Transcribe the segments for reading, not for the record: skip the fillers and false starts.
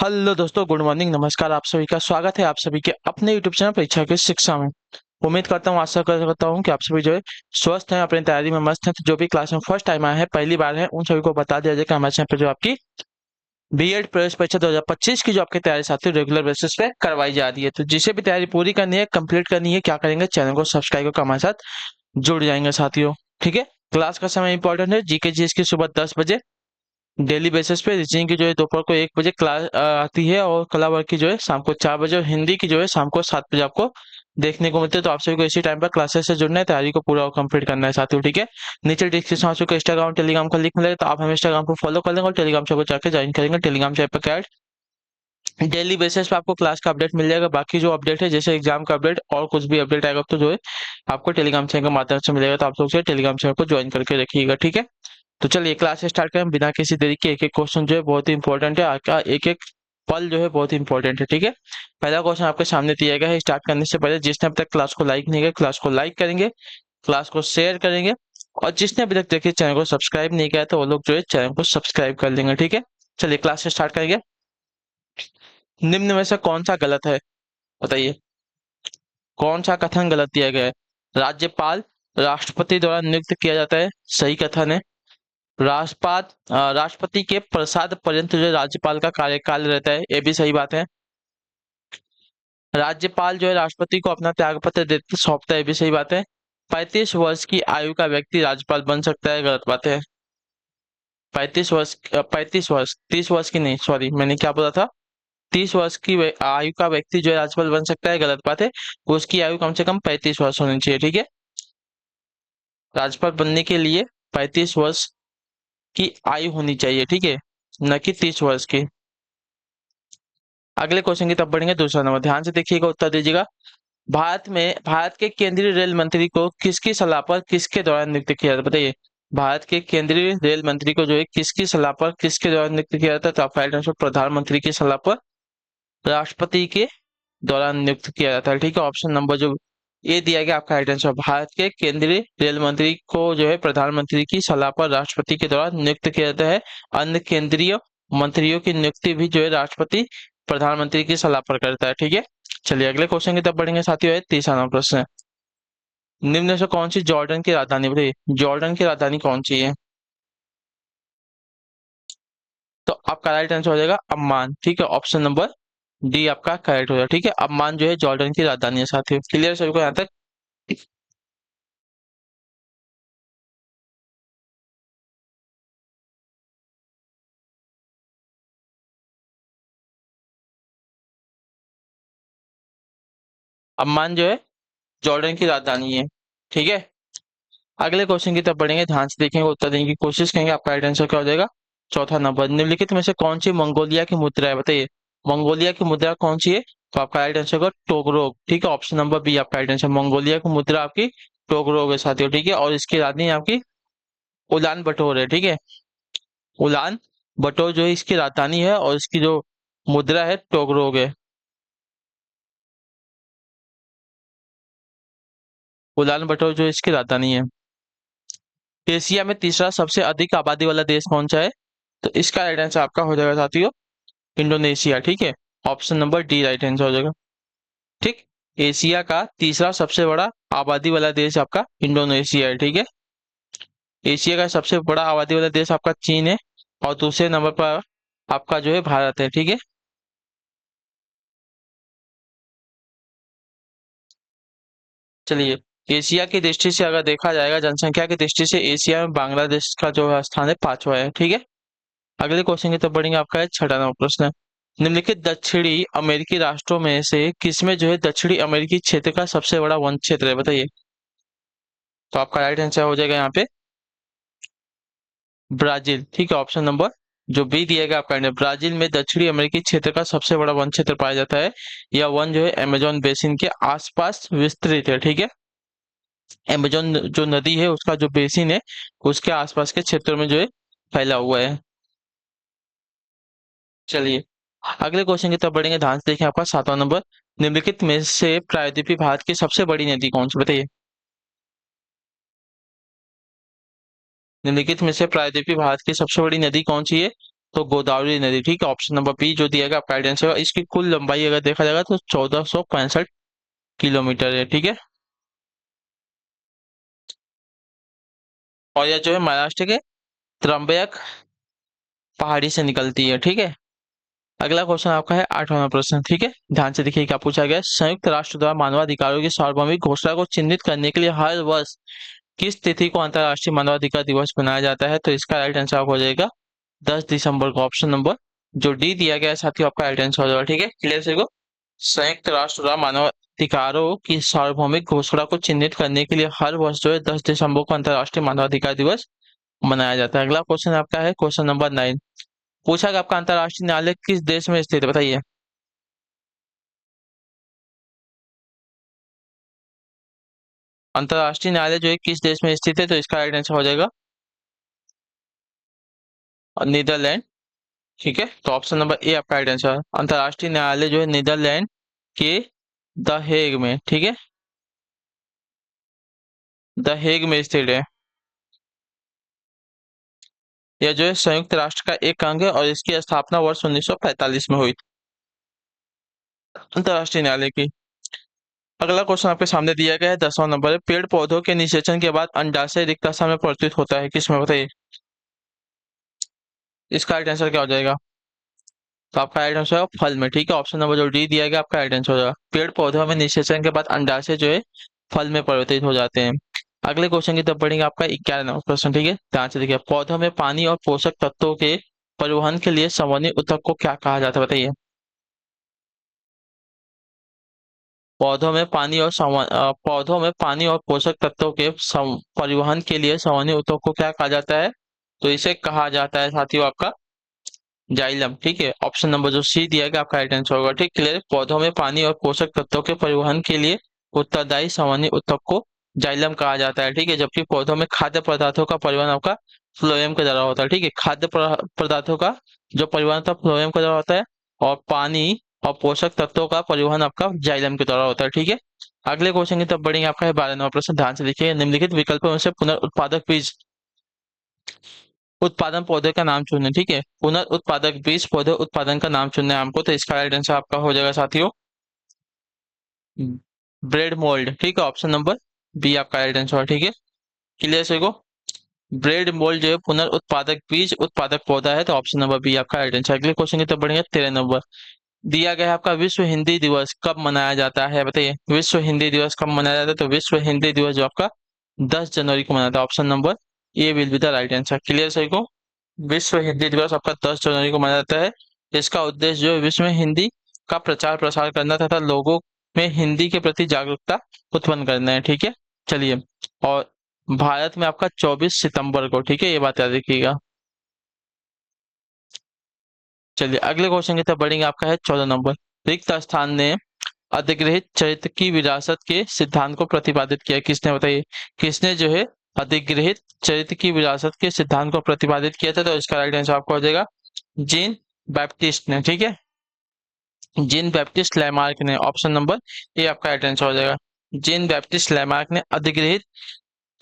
Hello दोस्तों, good morning, नमस्कार। आप सभी का स्वागत है आप सभी के अपने यूट्यूब चैनल परीक्षा की शिक्षा में। उम्मीद करता हूँ, आशा करता हूँ कि आप सभी जो है स्वस्थ हैं, अपनी तैयारी में मस्त हैं। तो जो भी क्लास में फर्स्ट टाइम आए हैं, पहली बार है, उन सभी को बता दिया जाए कि हमारे चैनल पर जो आपकी बीएड प्रवेश परीक्षा 2025 की जो आपकी तैयारी साथी रेगुलर बेसिस पे करवाई जा रही है। तो जिसे भी तैयारी पूरी करनी है, कंप्लीट करनी है, क्या करेंगे, चैनल को सब्सक्राइब करके हमारे साथ जुड़ जाएंगे साथियों। ठीक है। क्लास का समय इंपॉर्टेंट है। जीके जीएस की सुबह 10 बजे डेली बेसिस पे, रीजनिंग की जो है दोपहर को 1 बजे क्लास आती है, और कला वर्ग की जो है शाम को 4 बजे, और हिंदी की जो है शाम को 7 बजे आपको देखने को मिलती है। तो आप सभी को इसी टाइम पर क्लासेस से जुड़ना है, तैयारी को पूरा कंप्लीट करना है साथियों। ठीक है। नीचे डिस्क्रिप्शन में आप सबको इंस्टाग्राम टेलीग्राम का लिंक मिलेगा, तो आप हमें इंस्टाग्राम को फॉलो कर लेंगे और टेलीग्राम चैनल को जाकर ज्वाइन करेंगे। टेलीग्राम चैनल पर क्या है, डेली बेसिस पे आपको क्लास का अपडेट मिल जाएगा। बाकी जो अपडेट है, जैसे एग्जाम का अपडेट और कुछ भी अपडेट आएगा, तो जो है आपको टेलीग्राम चैनल के माध्यम से मिलेगा। तो आप लोग से टेलीग्राम चैनल को ज्वाइन करके रखिएगा। ठीक है। तो चलिए क्लास स्टार्ट करें बिना किसी देरी के। एक एक क्वेश्चन जो है बहुत ही इंपॉर्टेंट है, आपका एक एक पल जो है बहुत ही इंपॉर्टेंट है। ठीक है। पहला क्वेश्चन आपके सामने दिया गया है। स्टार्ट करने से पहले जिसने अब तक क्लास को लाइक नहीं किया, क्लास को लाइक करेंगे, क्लास को शेयर करेंगे, और जिसने अभी तक देखिए चैनल को सब्सक्राइब नहीं किया, तो वो लोग जो है चैनल को सब्सक्राइब कर लेंगे। ठीक है। चलिए क्लास स्टार्ट करेंगे। निम्न में से कौन सा गलत है, बताइए। कौन सा कथन गलत दिया गया है? राज्यपाल राष्ट्रपति द्वारा नियुक्त किया जाता है, सही कथन है। राष्ट्रपति के प्रसाद पर्यंत जो है राज्यपाल का कार्यकाल रहता है, ये भी सही बात है। राज्यपाल जो है राष्ट्रपति को अपना त्यागपत्र देते सौंपता है, ये भी सही बात है। 35 वर्ष की आयु का व्यक्ति राज्यपाल बन सकता है, गलत बात है। 35 वर्ष 30 वर्ष की नहीं, सॉरी, मैंने क्या बोला था। 30 वर्ष की आयु का व्यक्ति जो है राज्यपाल बन सकता है, गलत बात है। उसकी आयु कम से कम 35 वर्ष होनी चाहिए। ठीक है। राज्यपाल बनने के लिए 35 वर्ष की आयु होनी चाहिए। ठीक है। न कि 30 वर्ष की। अगले क्वेश्चन की तरफ बढ़ेंगे। दूसरा नंबर, ध्यान से देखिएगा, उत्तर दीजिएगा। भारत के केंद्रीय रेल मंत्री को किसकी सलाह पर किसके द्वारा नियुक्त किया जाता है, बताइए। भारत के केंद्रीय रेल मंत्री को जो है किसकी सलाह पर किसके द्वारा नियुक्त किया जाता है, तो आपका राइट आंसर प्रधानमंत्री की सलाह पर राष्ट्रपति के द्वारा नियुक्त किया जाता है। ठीक है। ऑप्शन नंबर जो ये दिया गया आपका राइट आंसर। भारत के केंद्रीय रेल मंत्री को जो है प्रधानमंत्री की सलाह पर राष्ट्रपति के द्वारा नियुक्त किया जाता है। अन्य केंद्रीय मंत्रियों की नियुक्ति भी जो है राष्ट्रपति प्रधानमंत्री की सलाह पर करता है। ठीक है। चलिए अगले क्वेश्चन की तरफ बढ़ेंगे साथियों। तीसरा नंबर प्रश्न है, निम्न में से कौन सी जॉर्डन की राजधानी, बताइए। जॉर्डन की राजधानी कौन सी है, तो आपका राइट आंसर हो जाएगा अम्मान। ठीक है। ऑप्शन नंबर डी आपका करेक्ट हो जाएगा। ठीक है। अम्मान जो है जॉर्डन की राजधानी है साथियों। क्लियर सभी को यहाँ तक? अम्मान जो है जॉर्डन की राजधानी है। ठीक है। अगले क्वेश्चन की तरफ बढ़ेंगे, ध्यान से देखेंगे, उत्तर देने की कोशिश करेंगे। आपका राइट आंसर क्या हो जाएगा? चौथा नंबर, निम्नलिखित में से कौन सी मंगोलिया की मुद्रा है, बताइए। मंगोलिया की मुद्रा कौन सी है, तो आपका राइट आंसर होगा टोगरोग। ठीक है। ऑप्शन नंबर बी आपका राइट आंसर। मंगोलिया की मुद्रा आपकी टोगरोग है साथियों। ठीक है। और इसकी राजधानी आपकी उलान बटोर है। ठीक है। उलान बटोर जो है इसकी राजधानी है, और इसकी जो मुद्रा है टोगरोग है। उलान बटोर जो है इसकी राजधानी है। एशिया में तीसरा सबसे अधिक आबादी वाला देश कौन सा है, तो इसका राइट आंसर आपका हो जाएगा साथियों इंडोनेशिया। ठीक है। Option number D right answer हो जाएगा। ठीक। एशिया का तीसरा सबसे बड़ा आबादी वाला देश आपका इंडोनेशिया है। ठीक है। एशिया का सबसे बड़ा आबादी वाला देश आपका चीन है, और दूसरे नंबर पर आपका जो है भारत है। ठीक है। चलिए, एशिया की दृष्टि से अगर देखा जाएगा, जनसंख्या की दृष्टि से एशिया में बांग्लादेश का जो है स्थान है 5वां है। ठीक है। अगले क्वेश्चन की तरफ बढ़ेंगे। आपका है छठा नंबर प्रश्न है, निम्नलिखित दक्षिणी अमेरिकी राष्ट्रों में से किसमें जो है दक्षिणी अमेरिकी क्षेत्र का सबसे बड़ा वन क्षेत्र है, बताइए। तो आपका राइट आंसर हो जाएगा यहाँ पे ब्राजील। ठीक है। ऑप्शन नंबर जो बी दिया गया आपका आंसर। ब्राजील में दक्षिणी अमेरिकी क्षेत्र का सबसे बड़ा वन क्षेत्र पाया जाता है। यह वन जो है अमेजोन बेसिन के आसपास विस्तृत है। ठीक है। अमेजोन जो नदी है उसका जो बेसिन है, उसके आसपास के क्षेत्रों में जो है फैला हुआ है। चलिए अगले क्वेश्चन की तरफ बढ़ेंगे, ध्यान से देखें। आपका सातवां नंबर, निम्नलिखित में से प्रायद्वीपीय भारत की सबसे बड़ी नदी कौन सी, बताइए। निम्नलिखित में से प्रायद्वीपीय भारत की सबसे बड़ी नदी कौन सी है, तो गोदावरी नदी, ठीक है। ऑप्शन नंबर बी जो दिया गया आपका राइट आंसर होगा। इसकी कुल लंबाई अगर देखा जाएगा तो 1465 किलोमीटर है, ठीक है। और यह जो है महाराष्ट्र के त्रंबक पहाड़ी से निकलती है, ठीक है। अगला क्वेश्चन आपका है 8वां प्रश्न, ठीक है। ध्यान से देखिए क्या पूछा गया है। संयुक्त राष्ट्र द्वारा मानवाधिकारों की सार्वभौमिक घोषणा को चिन्हित करने के लिए हर वर्ष किस तिथि को अंतर्राष्ट्रीय मानवाधिकार दिवस मनाया जाता है? तो इसका राइट आंसर हो जाएगा 10 दिसंबर को। ऑप्शन नंबर जो डी दिया गया है साथियों आपका राइट आंसर हो जाएगा, ठीक है। क्लियर से को संयुक्त राष्ट्र द्वारा मानवाधिकारों की सार्वभौमिक घोषणा को चिन्हित करने के लिए हर वर्ष जो है 10 दिसंबर को अंतर्राष्ट्रीय मानवाधिकार दिवस मनाया जाता है। अगला क्वेश्चन आपका है क्वेश्चन नंबर 9। पूछा गया आपका अंतर्राष्ट्रीय न्यायालय किस देश में स्थित है, बताइए। अंतर्राष्ट्रीय न्यायालय जो है किस देश में स्थित है? तो इसका राइट आंसर हो जाएगा नीदरलैंड, ठीक है। तो ऑप्शन नंबर ए आपका राइट आंसर है। अंतर्राष्ट्रीय न्यायालय जो है नीदरलैंड के द हेग में, ठीक है, द हेग में स्थित है। यह जो है संयुक्त राष्ट्र का एक अंग है और इसकी स्थापना वर्ष 1945 में हुई थी, अंतर्राष्ट्रीय न्यायालय की। अगला क्वेश्चन आपके सामने दिया गया है 10वां नंबर है। पेड़ पौधों के निषेचन के बाद अंडाशय रिक्त अवस्था में परिवर्तित होता है, किसमें, बताइए। इसका राइट आंसर क्या हो जाएगा? तो आपका राइट आंसर होगा फल में, ठीक है। ऑप्शन नंबर जो डी दिया गया आपका राइट आंसर हो जाएगा। पेड़ पौधों में निषेचन के बाद अंडाशय जो है फल में परिवर्तित हो जाते हैं। अगले क्वेश्चन की तरफ बढ़ेंगे, आपका 11वां नंबर प्रश्न, ठीक है। ध्यान से देखिए। पौधों में पानी और पोषक तत्वों के परिवहन के लिए संवहनी ऊतक को क्या कहा जाता है, बताइए। पौधों में पानी और पौधों में पानी और पोषक तत्वों के परिवहन के लिए संवहनी ऊतक को क्या कहा जाता है? तो इसे कहा जाता है साथियों आपका जाइलम, ठीक है। ऑप्शन नंबर जो सी दिया गया आपका राइट आंसर होगा, ठीक। क्लियर। पौधों में पानी और पोषक तत्वों के परिवहन के लिए उत्तरदायी संवहनी ऊतक को जाइलम कहा जाता है, ठीक है। जबकि पौधों में खाद्य पदार्थों का परिवहन आपका फ्लोएम के द्वारा होता है, ठीक है। खाद्य पदार्थों का जो परिवहन होता है फ्लोएम के द्वारा होता है और पानी और पोषक तत्वों का परिवहन आपका जाइलम के द्वारा होता है, ठीक है। अगले क्वेश्चन की तरफ बढ़ेंगे, आपका है 12वां प्रश्न। ध्यान से देखिए। निम्नलिखित विकल्पों में से पुनर्उत्पादक बीज उत्पादन पौधे का नाम चुनें, ठीक है। पुनर्उत्पादक बीज पौधे उत्पादन का नाम चुनना है हमको। तो इसका राइट आंसर आपका हो जाएगा साथियों ब्रेड मोल्ड, ठीक है। ऑप्शन नंबर बी आपका राइट आंसर है, ठीक है। क्लियर से को ब्रेड मोल्ड जो है पुनर्उत्पादक बीज उत्पादक पौधा है। तो ऑप्शन नंबर बी आपका राइट आंसर। अगले क्वेश्चन की तरफ बढ़ेंगे। 13 नंबर दिया गया है आपका विश्व हिंदी दिवस कब मनाया जाता है, बताइए। विश्व हिंदी दिवस कब मनाया जाता है? तो विश्व हिंदी दिवस जो आपका 10 जनवरी को मनाया था। Option number A will be the right answer. Clear सही को विश्व हिंदी दिवस आपका 10 जनवरी को मनाया जाता है। इसका उद्देश्य जो है विश्व में हिंदी का प्रचार प्रसार करना तथा लोगों में हिंदी के प्रति जागरूकता उत्पन्न करना है, ठीक है। चलिए। और भारत में आपका 24 सितंबर को, ठीक है, ये बात याद रखिएगा। चलिए अगले क्वेश्चन की तरफ बढ़ेंगे, आपका है 14 नंबर। रिक्त स्थान ने अधिग्रहित चरित्र की विरासत के सिद्धांत को प्रतिपादित किया, किसने, बताइए। किसने जो है अधिग्रहित चरित्र की विरासत के सिद्धांत को प्रतिपादित किया था? तो इसका राइट आंसर आपको हो जाएगा जीन बैप्टिस्ट ने, ठीक है। जीन बैप्टिस्ट लैमार्क ने। ऑप्शन नंबर ए आपका राइट आंसर हो जाएगा। जीन बैप्टिस्ट लैमार्क ने अधिग्रहित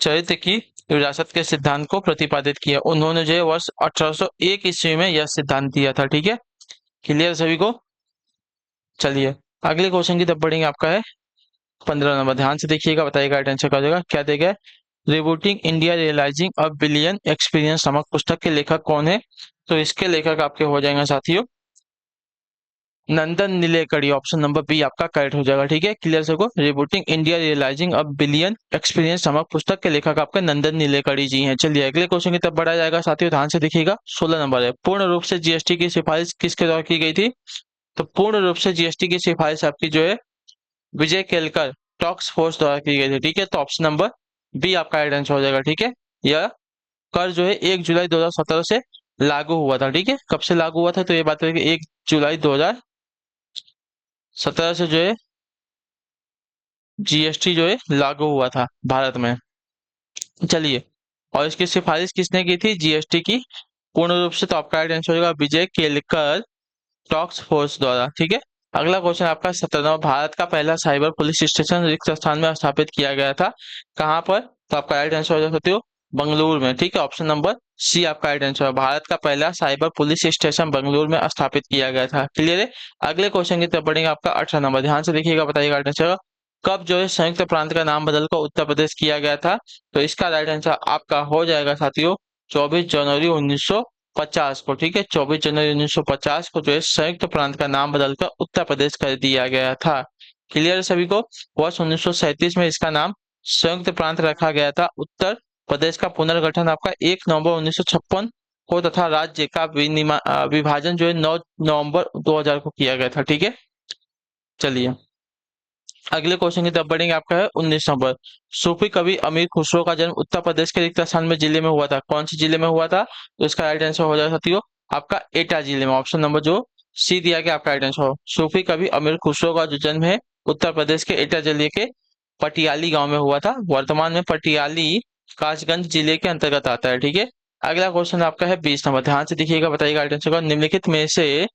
चरित्र की विरासत के सिद्धांत को प्रतिपादित किया। उन्होंने जो है वर्ष 1801 ईस्वी में यह सिद्धांत दिया था, ठीक है। क्लियर सभी को। चलिए अगले क्वेश्चन की तरफ बढ़ेंगे, आपका है 15 नंबर। ध्यान से देखिएगा, बताइएगा राइट आंसर क्या हो जाएगा। क्या देगा? Rebooting India realising a billion experience नामक पुस्तक के लेखक कौन है? तो इसके लेखक आपके हो जाएंगे साथियों Nandan Nilekani. Option number B आपका करेक्ट हो जाएगा, ठीक है। क्लियर से को rebooting India realising a billion experience नामक पुस्तक के लेखक आपके नंदन नीलेकड़ी जी हैं। चलिए अगले क्वेश्चन की तरफ बढ़ा जाएगा साथियों, ध्यान से देखिएगा। 16 नंबर है। पूर्ण रूप से जीएसटी की सिफारिश किसके द्वारा की गई थी? तो पूर्ण रूप से जीएसटी की सिफारिश आपकी जो है विजय केलकर टॉक्स फोर्स द्वारा की गई थी, ठीक है। तो ऑप्शन नंबर बी आपका राइट आंसर हो जाएगा, ठीक है। यह कर जो है 1 जुलाई 2017 से लागू हुआ था, ठीक है। कब से लागू हुआ था? तो ये बात है कि 1 जुलाई 2017 से जो है जीएसटी जो है लागू हुआ था भारत में। चलिए और इसकी सिफारिश किसने की थी जीएसटी की पूर्ण रूप से? तो आपका राइट आंसर होगा विजय केलकर टॉक्स फोर्स द्वारा, ठीक है। अगला क्वेश्चन आपका 17वां। भारत का पहला साइबर पुलिस स्टेशन रिक्त स्थान में स्थापित किया गया था, कहाँ पर? तो आपका राइट आंसर हो सकते हो बंगलुरु में, ठीक है। ऑप्शन नंबर सी आपका राइट आंसर है। भारत का पहला साइबर पुलिस स्टेशन बंगलुरु में स्थापित किया गया था। क्लियर है। अगले क्वेश्चन की तरफ बढ़ेंगे, आपका 18 नंबर, ध्यान से देखिएगा, बताइएगा राइट आंसर। कब जो है संयुक्त प्रांत का नाम बदलकर उत्तर प्रदेश किया गया था? तो इसका राइट आंसर आपका हो जाएगा साथियों 24 जनवरी 1950 को, ठीक है। 24 जनवरी 1950 को जो है संयुक्त प्रांत का नाम बदलकर उत्तर प्रदेश कर दिया गया था। क्लियर है सभी को। वर्ष 1937 में इसका नाम संयुक्त प्रांत रखा गया था। उत्तर प्रदेश का पुनर्गठन आपका 1 नवंबर 1956 को तथा राज्य का विभाजन जो है 9 नवंबर 2000 को किया गया था, ठीक है। चलिए अगले क्वेश्चन की तरफ बढ़ेंगे, आपका है 19 नंबर। सूफी कवि अमीर खुसरो का जन्म उत्तर प्रदेश के रिक्त स्थान में जिले में हुआ था। कौन सी जिले में हुआ था? तो इसका राइट आंसर हो जाएगा साथियों आपका एटा जिले में। ऑप्शन नंबर जो सी दिया गया आपका राइट आंसर हो। सूफी कवि अमीर खुसरो का जो जन्म है उत्तर प्रदेश के एटा जिले के पटियाली गांव में हुआ था। वर्तमान में पटियाली कासगंज जिले के अंतर्गत आता है, ठीक है। अगला क्वेश्चन आपका है 20 नंबर, ध्यान से देखिएगा, बताइएगा राइट आंसर का। निम्नलिखित में से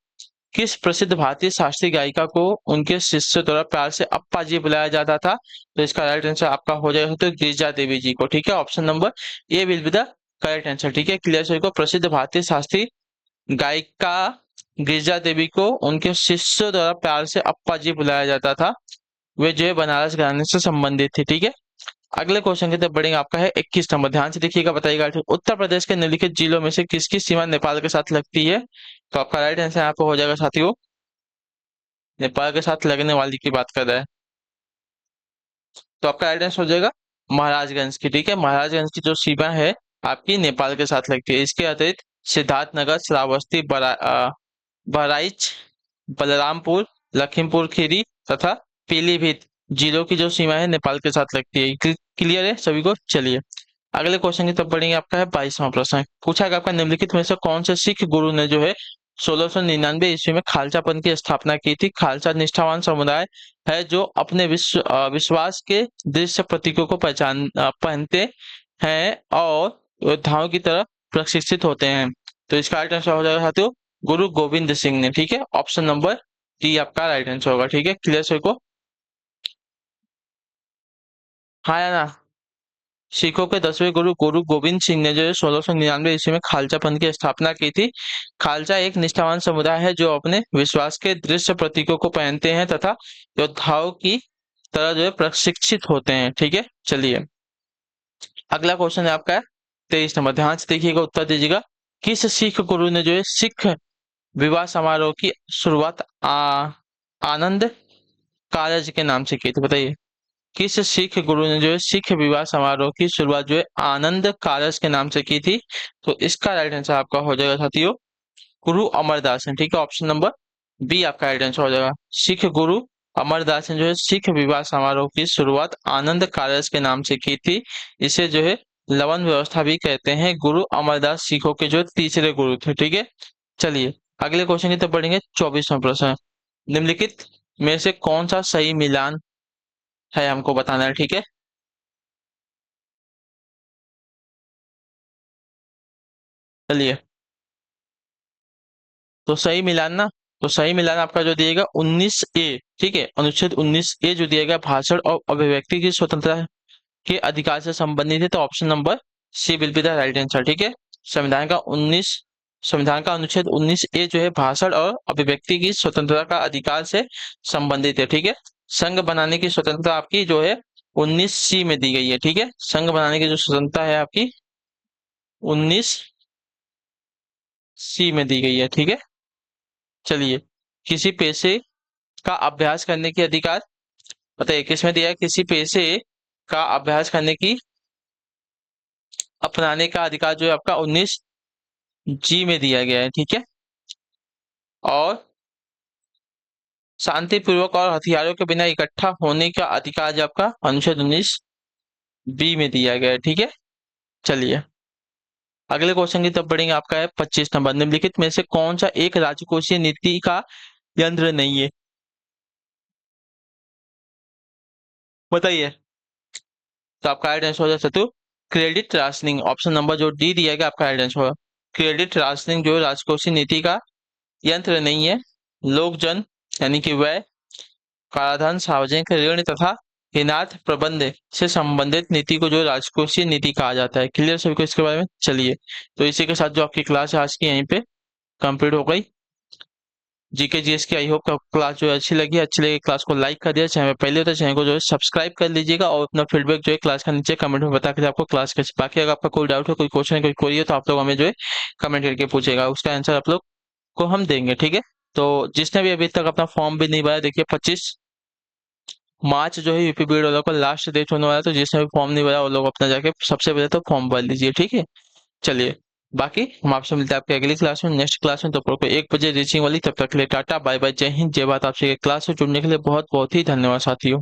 किस प्रसिद्ध भारतीय शास्त्रीय गायिका को उनके शिष्य द्वारा प्यार से अप्पा जी बुलाया जाता था? तो इसका राइट आंसर आपका हो जाएगा तो गिरिजा देवी जी को, ठीक है। Option number A will be the correct answer, ठीक है। क्लियर सभी को। प्रसिद्ध भारतीय शास्त्रीय गायिका गिरिजा देवी को उनके शिष्य द्वारा प्यार से अप्पा जी बुलाया जाता था। वे जो है बनारस घराने से संबंधित थे, ठीक है। अगले क्वेश्चन की तरफ बढ़ेंगे, आपका है 21 नंबर, ध्यान से देखिएगा, बताइएगा उत्तर प्रदेश के निम्नलिखित जिलों में से किसकी सीमा नेपाल के साथ लगती है? तो आपका राइट आंसर यहाँ पे हो जाएगा साथियों नेपाल के साथ लगने वाली की बात कर रहा है, तो आपका राइट आंसर हो जाएगा महाराजगंज की, ठीक है। महाराजगंज की जो सीमा है आपकी नेपाल के साथ लगती है। इसके अतिरिक्त सिद्धार्थनगर, श्रावस्ती, बहराइच, बलरामपुर, लखीमपुर खीरी तथा पीलीभीत जिलों की जो सीमा है नेपाल के साथ लगती है। क्लियर है सभी को। चलिए अगले क्वेश्चन की तरफ बढ़ेंगे, आपका है 22वां प्रश्न। पूछा गया आपका निम्नलिखित में से कौन से सिख गुरु ने जो है 1699 ईस्वी में खालसापंथ की स्थापना की थी? खालसा निष्ठावान समुदाय है जो अपने विश्वास के दृश्य प्रतीकों को पहनते हैं और योद्धाओं की तरह प्रशिक्षित होते हैं। तो इसका राइट आंसर हो जाएगा साथियों गुरु गोविंद सिंह ने, ठीक है। ऑप्शन नंबर डी आपका राइट आंसर होगा, ठीक है। क्लियर सभी को। हाँ या ना? सिखों के 10वें गुरु गुरु गोविंद सिंह ने जो है 1699 ईस्वी में खालसा पंथ की स्थापना की थी। खालसा एक निष्ठावान समुदाय है जो अपने विश्वास के दृश्य प्रतीकों को पहनते हैं तथा योद्धाओं की तरह जो है प्रशिक्षित होते हैं, ठीक है। चलिए अगला क्वेश्चन है आपका 23 नंबर, ध्यान से देखिएगा, उत्तर दीजिएगा। किस सिख गुरु ने जो है सिख विवाह समारोह की शुरुआत आनंद कारज के नाम से की थी? बताइए किस सिख गुरु ने जो है सिख विवाह समारोह की शुरुआत जो है आनंद कारज के नाम से की थी? तो इसका राइट आंसर आपका हो जाएगा साथियों गुरु अमरदास ने, ठीक है। ऑप्शन नंबर बी आपका राइट आंसर हो जाएगा। सिख गुरु अमरदास ने जो है सिख विवाह समारोह की शुरुआत आनंद कारज के नाम से की थी। इसे जो है लवन व्यवस्था भी कहते हैं। गुरु अमरदास सिखों के जो तीसरे गुरु थे, ठीक है। चलिए अगले क्वेश्चन की तरफ बढ़ेंगे। 24वां प्रश्न, निम्नलिखित में से कौन सा सही मिलान है हमको बताना है, ठीक है। चलिए तो सही मिलान ना, तो सही मिलान आपका जो दिएगा 19 ए, ठीक है। अनुच्छेद 19 ए जो दिया गया भाषण और अभिव्यक्ति की स्वतंत्रता के अधिकार से संबंधित है। तो option number C will be the right answer, ठीक है। संविधान का 19 संविधान का अनुच्छेद 19 ए जो है भाषण और अभिव्यक्ति की स्वतंत्रता का अधिकार से संबंधित है, ठीक है। संघ बनाने की स्वतंत्रता आपकी जो है 19 सी में दी गई है, ठीक है। संघ बनाने की जो स्वतंत्रता है आपकी 19 सी में दी गई है, ठीक है। चलिए किसी पेशे का अभ्यास करने की अधिकार, बताइए किसमें दिया है? किसी पेशे का अभ्यास करने की अपनाने का अधिकार जो है आपका 19 जी में दिया गया है, ठीक है। और शांतिपूर्वक और हथियारों के बिना इकट्ठा होने का अधिकार जो आपका अनुच्छेद 19 बी में दिया गया है, ठीक है। चलिए अगले क्वेश्चन की तरफ बढ़ेंगे, आपका है 25 नंबर। निम्नलिखित में से कौन सा एक राजकोषीय नीति का यंत्र नहीं है? बताइए। तो आपका राइट आंसर हो जाए सतु क्रेडिट राशनिंग। ऑप्शन नंबर जो डी दिया गया आपका राइट आंसर होगा। क्रेडिट राशनिंग जो राजकोषीय नीति का यंत्र नहीं है। लोक जन यानी कि व्यय, कालाधन, सार्वजनिक ऋण तथा इनाथ प्रबंध से संबंधित नीति को जो राजकोषीय नीति कहा जाता है। क्लियर सभी को इसके बारे में? चलिए, तो इसी के साथ जो आपकी क्लास है आज की यहीं पे कंप्लीट हो गई। जीके जीएस की आई होप क्लास जो है अच्छी लगी क्लास को लाइक कर दिया, चैनल में पहले होता है चैनल को जो है सब्सक्राइब कर लीजिएगा और अपना फीडबैक जो है क्लास का नीचे कमेंट में बता के आपको क्लास कैसे। बाकी अगर आपका कोई डाउट हो, कोई क्वेश्चन है, कोई क्वेरी है तो आप लोग हमें जो है कमेंट करके पूछेगा, उसका आंसर आप लोग को हम देंगे। ठीक है, तो जिसने भी अभी तक अपना फॉर्म भी नहीं भरा, देखिए 25 मार्च जो है यूपी बीएड वालों का लास्ट डेट होने वाला है, तो जिसने भी फॉर्म नहीं भरा वो लोग अपना जाके सबसे पहले तो फॉर्म भर लीजिए। ठीक है, चलिए, बाकी हम आपसे मिलते हैं आपके अगली क्लास में, नेक्स्ट क्लास में, तो आपको 1 बजे रीचिंग वाली। तब तक के लिए टाटा बाय बाय, जय हिंद, जय भारत। आपसे क्लास से जुड़ने के लिए बहुत बहुत ही धन्यवाद साथियों।